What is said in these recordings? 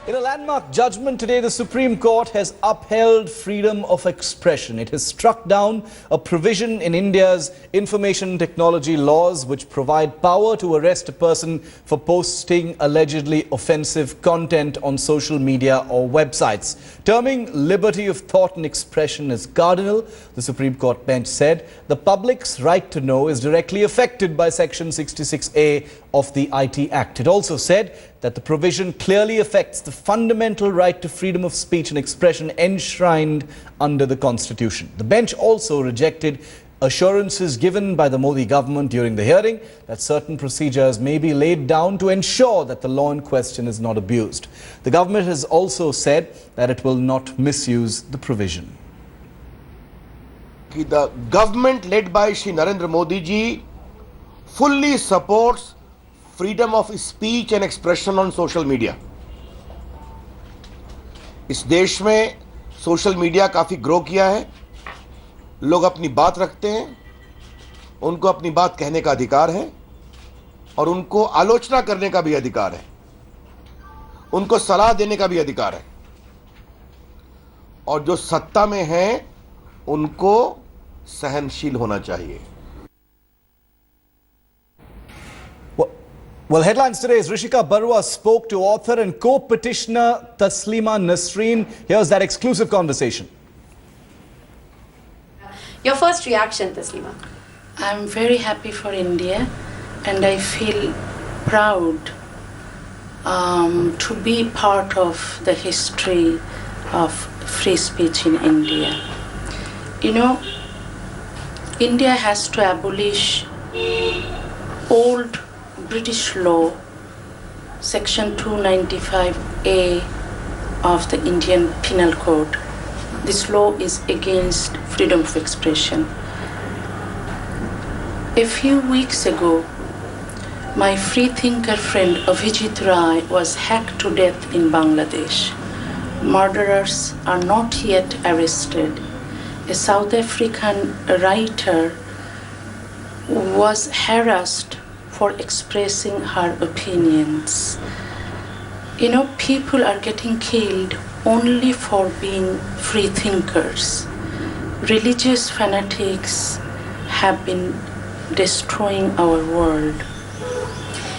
In a landmark judgment today, the Supreme Court has upheld freedom of expression. It has struck down a provision in India's information technology laws which provide power to arrest a person for posting allegedly offensive content on social media or websites. Terming liberty of thought and expression as cardinal, the Supreme Court bench said the public's right to know is directly affected by Section 66A of the IT Act. It also said that the provision clearly affects the fundamental right to freedom of speech and expression enshrined under the Constitution. The bench also rejected assurances given by the Modi government during the hearing that certain procedures may be laid down to ensure that the law in question is not abused. The government has also said that it will not misuse the provision. The government led by Shri Narendra Modi ji fully supports freedom of speech and expression on social media. इस देश में social media काफ़ी grow किया है, लोग अपनी बात रखते हैं, उनको अपनी बात कहने का अधिकार है और उनको आलोचना करने का भी अधिकार है, उनको सलाह देने का भी अधिकार है और जो सत्ता में हैं उनको सहनशील होना चाहिए. Well, headlines today is Rishika Barua spoke to author and co-petitioner Taslima Nasrin. Here's that exclusive conversation. Your first reaction, Taslima? I'm very happy for India and I feel proud to be part of the history of free speech in India. You know, India has to abolish old British law, Section 295A of the Indian Penal Code. This law is against freedom of expression. A few weeks ago, my freethinker friend Avijit Rai was hacked to death in Bangladesh. Murderers are not yet arrested. A South African writer was harassed for expressing her opinions. You know, people are getting killed only for being free thinkers. Religious fanatics have been destroying our world.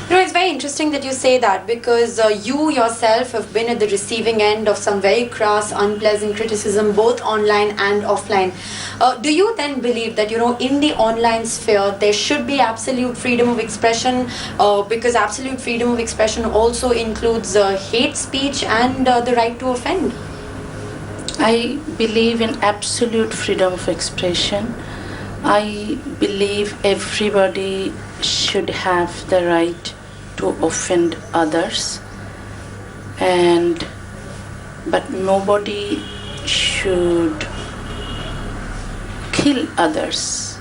You know, it's very interesting that you say that because you yourself have been at the receiving end of some very crass, unpleasant criticism, both online and offline. Do you then believe that, you know, in the online sphere, there should be absolute freedom of expression because absolute freedom of expression also includes hate speech and the right to offend? I believe in absolute freedom of expression. I believe everybody should have the right to offend others, but nobody should kill others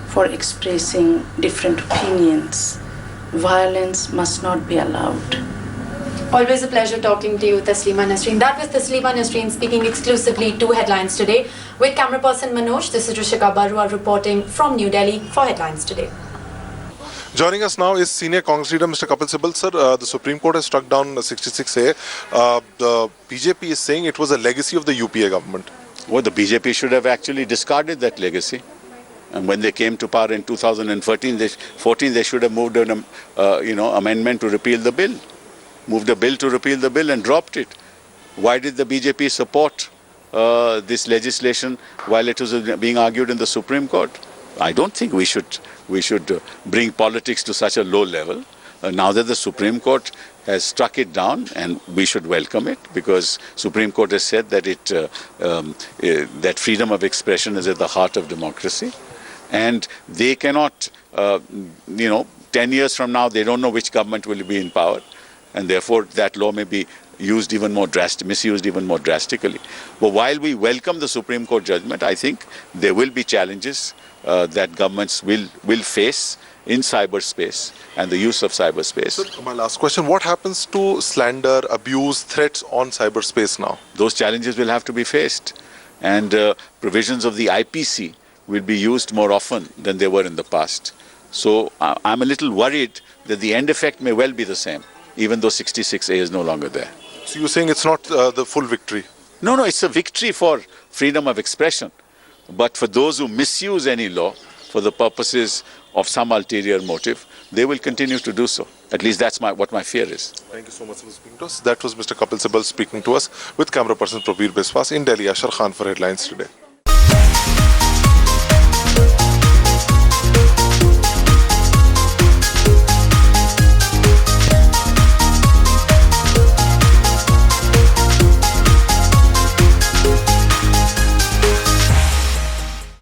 for expressing different opinions. Violence must not be allowed. Always a pleasure talking to you, Taslima Nasrin. That was Taslima Nasrin speaking exclusively to Headlines Today. With camera person Manoj, this is Rishika Barua reporting from New Delhi for Headlines Today. Joining us now is senior Congress leader Mr. Kapil Sibal. Sir, the Supreme Court has struck down 66A. The BJP is saying it was a legacy of the UPA government. Well, the BJP should have actually discarded that legacy. And when they came to power in 2014, they should have moved an amendment to repeal the bill. Moved a bill to repeal the bill and dropped it. Why did the BJP support this legislation while it was being argued in the Supreme Court? I don't think we should bring politics to such a low level. Now that the Supreme Court has struck it down, and we should welcome it, because Supreme Court has said that that freedom of expression is at the heart of democracy, and they cannot, 10 years from now, they don't know which government will be in power, and therefore that law may be misused even more drastically. But while we welcome the Supreme Court judgment, I think there will be challenges that governments will face in cyberspace and the use of cyberspace. So my last question, what happens to slander, abuse, threats on cyberspace now? Those challenges will have to be faced, and provisions of the IPC will be used more often than they were in the past. So I'm a little worried that the end effect may well be the same, even though 66A is no longer there. So you're saying it's not the full victory? No, it's a victory for freedom of expression. But for those who misuse any law for the purposes of some ulterior motive, they will continue to do so. At least that's what my fear is. Thank you so much for speaking to us. That was Mr. Kapil Sibal speaking to us with camera person Prabir Biswas in Delhi. Ashar Khan for Headlines Today.